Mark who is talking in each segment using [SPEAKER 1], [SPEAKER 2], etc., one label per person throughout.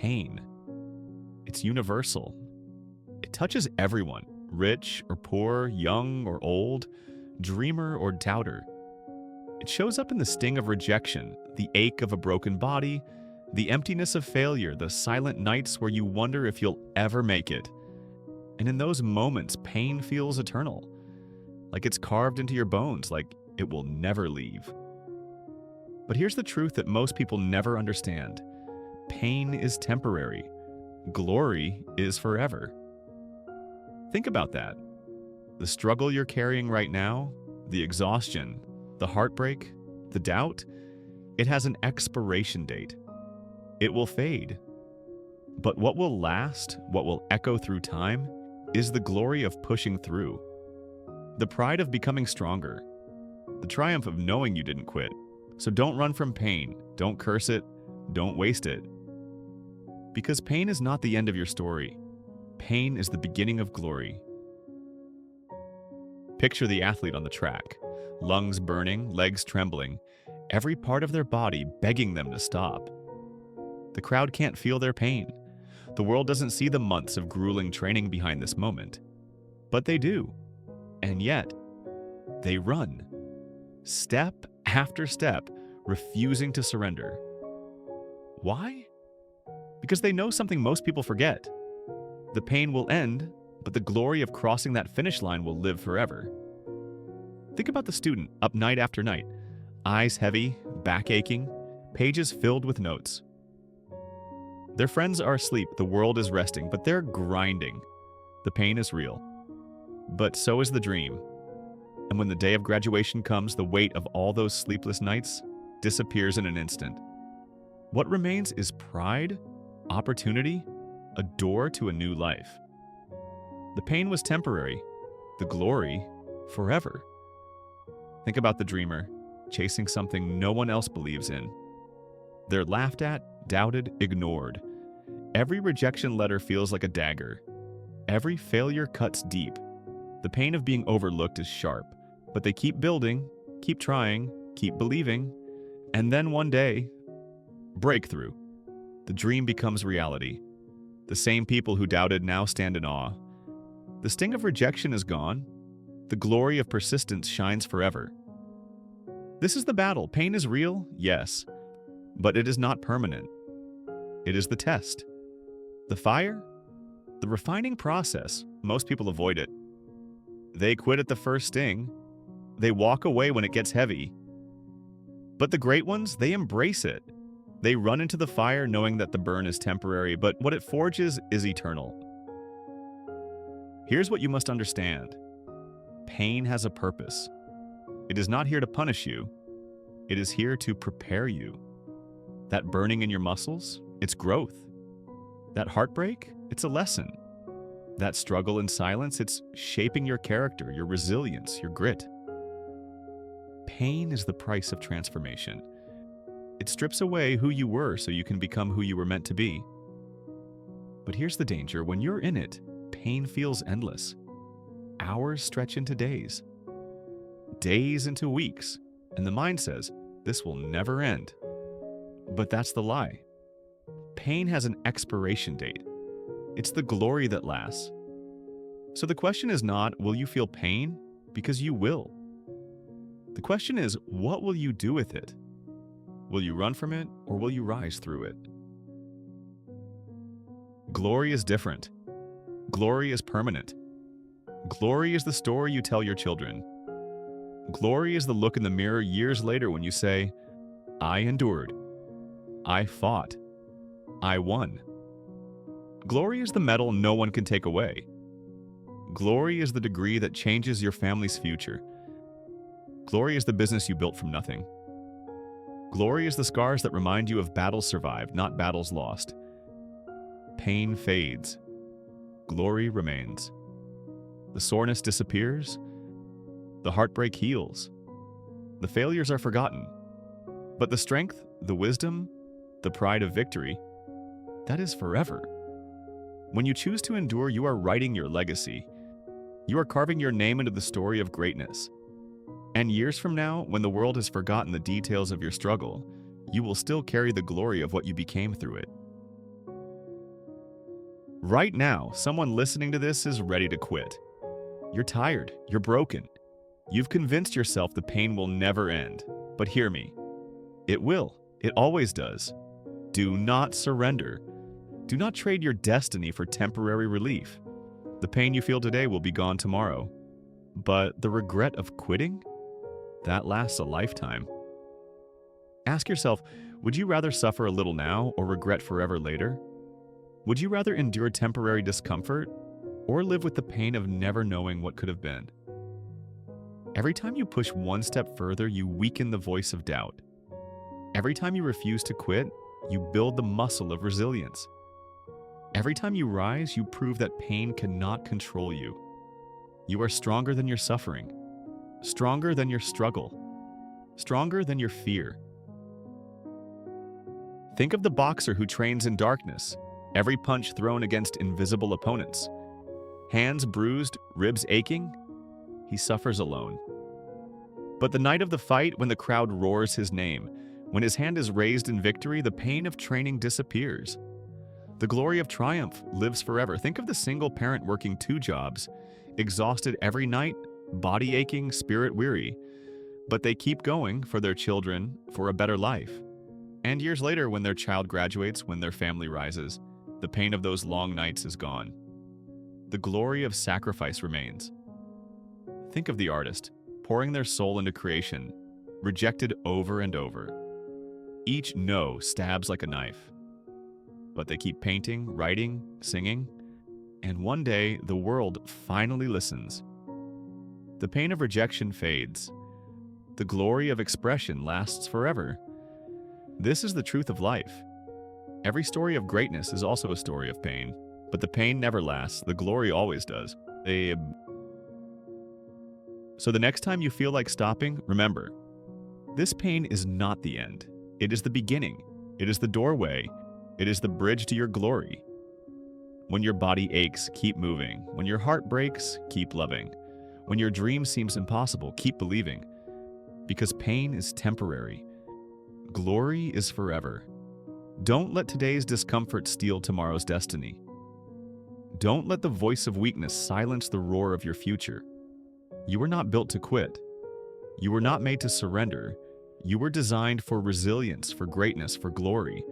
[SPEAKER 1] Pain. It's universal. It touches everyone, rich or poor, young or old, dreamer or doubter. It shows up in the sting of rejection, the ache of a broken body, the emptiness of failure, the silent nights where you wonder if you'll ever make it. And in those moments, pain feels eternal, like it's carved into your bones, like it will never leave. But here's the truth that most people never understand. Pain is temporary. Glory is forever. Think about that. The struggle you're carrying right now, the exhaustion, the heartbreak, the doubt, it has an expiration date. It will fade. But what will last, what will echo through time, is the glory of pushing through. The pride of becoming stronger. The triumph of knowing you didn't quit. So don't run from pain. Don't curse it. Don't waste it. Because pain is not the end of your story. Pain is the beginning of glory. Picture the athlete on the track. Lungs burning, legs trembling, every part of their body begging them to stop. The crowd can't feel their pain. The world doesn't see the months of grueling training behind this moment. But they do. And yet, they run. Step after step, refusing to surrender. Why? Because they know something most people forget. The pain will end, but the glory of crossing that finish line will live forever. Think about the student up night after night, eyes heavy, back aching, pages filled with notes. Their friends are asleep, the world is resting, but they're grinding. The pain is real. But so is the dream. And when the day of graduation comes, the weight of all those sleepless nights disappears in an instant. What remains is pride, opportunity, a door to a new life. The pain was temporary, the glory, forever. Think about the dreamer, chasing something no one else believes in. They're laughed at, doubted, ignored. Every rejection letter feels like a dagger. Every failure cuts deep. The pain of being overlooked is sharp, but they keep building, keep trying, keep believing, and then one day, breakthrough. The dream becomes reality. The same people who doubted now stand in awe. The sting of rejection is gone. The glory of persistence shines forever. This is the battle. Pain is real, yes, but it is not permanent. It is the test. The fire? The refining process. Most people avoid it. They quit at the first sting. They walk away when it gets heavy. But the great ones, they embrace it. They run into the fire knowing that the burn is temporary, but what it forges is eternal. Here's what you must understand. Pain has a purpose. It is not here to punish you. It is here to prepare you. That burning in your muscles, it's growth. That heartbreak, it's a lesson. That struggle in silence, it's shaping your character, your resilience, your grit. Pain is the price of transformation. It strips away who you were so you can become who you were meant to be. But here's the danger. When you're in it, pain feels endless. Hours stretch into days. Days into weeks. And the mind says, this will never end. But that's the lie. Pain has an expiration date. It's the glory that lasts. So the question is not, will you feel pain? Because you will. The question is, what will you do with it? Will you run from it, or will you rise through it? Glory is different. Glory is permanent. Glory is the story you tell your children. Glory is the look in the mirror years later when you say, I endured. I fought. I won. Glory is the medal no one can take away. Glory is the degree that changes your family's future. Glory is the business you built from nothing. Glory is the scars that remind you of battles survived, not battles lost. Pain fades. Glory remains. The soreness disappears. The heartbreak heals. The failures are forgotten. But the strength, the wisdom, the pride of victory, that is forever. When you choose to endure, you are writing your legacy. You are carving your name into the story of greatness. And years from now, when the world has forgotten the details of your struggle, you will still carry the glory of what you became through it. Right now, someone listening to this is ready to quit. You're tired. You're broken. You've convinced yourself the pain will never end. But hear me. It will. It always does. Do not surrender. Do not trade your destiny for temporary relief. The pain you feel today will be gone tomorrow. But the regret of quitting? That lasts a lifetime. Ask yourself, would you rather suffer a little now or regret forever later? Would you rather endure temporary discomfort or live with the pain of never knowing what could have been? Every time you push one step further, you weaken the voice of doubt. Every time you refuse to quit, you build the muscle of resilience. Every time you rise, you prove that pain cannot control you. You are stronger than your suffering, stronger than your struggle, stronger than your fear. Think of the boxer who trains in darkness, every punch thrown against invisible opponents. Hands bruised, ribs aching, he suffers alone. But the night of the fight, when the crowd roars his name, when his hand is raised in victory, the pain of training disappears. The glory of triumph lives forever. Think of the single parent working 2 jobs, exhausted every night, body aching, spirit weary. But they keep going for their children, for a better life. And years later, when their child graduates, when their family rises, the pain of those long nights is gone. The glory of sacrifice remains. Think of the artist, pouring their soul into creation, rejected over and over. Each no stabs like a knife. But they keep painting, writing, singing, and one day the world finally listens. The pain of rejection fades. The glory of expression lasts forever. This is the truth of life. Every story of greatness is also a story of pain, but the pain never lasts, the glory always does. So the next time you feel like stopping, remember, this pain is not the end. It is the beginning. It is the doorway. It is the bridge to your glory. When your body aches, keep moving. When your heart breaks, keep loving. When your dream seems impossible, keep believing. Because pain is temporary. Glory is forever. Don't let today's discomfort steal tomorrow's destiny. Don't let the voice of weakness silence the roar of your future. You were not built to quit. You were not made to surrender. You were designed for resilience, for greatness, for glory.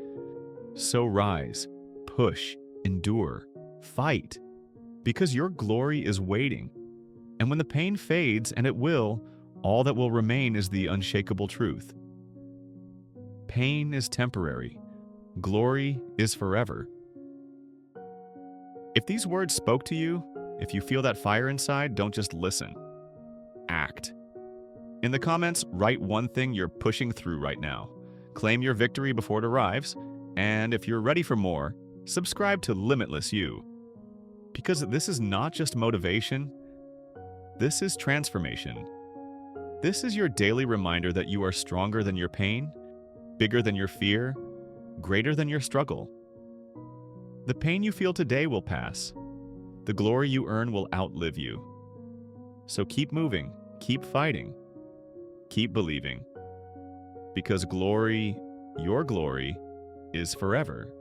[SPEAKER 1] So rise, push, endure, fight, because your glory is waiting. And when the pain fades, and it will, all that will remain is the unshakable truth. Pain is temporary. Glory is forever. If these words spoke to you, if you feel that fire inside, don't just listen. Act. In the comments, write one thing you're pushing through right now. Claim your victory before it arrives. And if you're ready for more, subscribe to Limitless You. Because this is not just motivation, this is transformation. This is your daily reminder that you are stronger than your pain, bigger than your fear, greater than your struggle. The pain you feel today will pass. The glory you earn will outlive you. So keep moving, keep fighting, keep believing. Because glory, your glory, is forever.